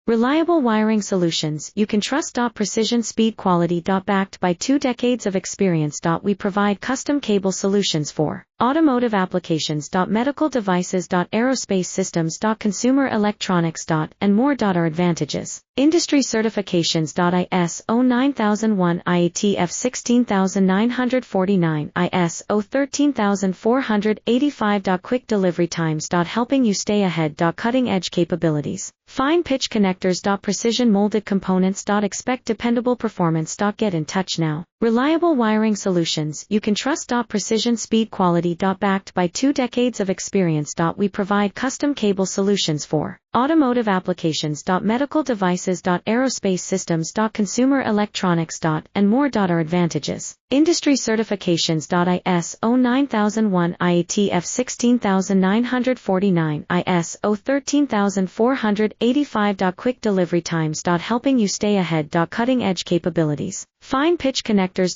Reliable wiring solutions you can trust. Precision speed quality. Backed by 2 decades of experience. We provide custom cable solutions for automotive applications. Medical devices. Aerospace systems. Consumer electronics. And more. Our advantages: industry certifications. ISO 9001, IATF 16949, ISO 13485. Quick delivery times. Helping you stay ahead. Cutting edge capabilities. Fine pitch connectors. Precision molded components. Expect dependable performance. Get in touch now. Reliable wiring solutions you can trust. Precision speed quality. Backed by 2 decades of experience. We provide custom cable solutions for automotive applications. Medical devices. Aerospace systems. Consumer electronics. And more. Our advantages: industry certifications. ISO 9001, IATF 16949, ISO 13485. Quick delivery times. Helping you stay ahead. Cutting edge capabilities. Fine pitch connectors.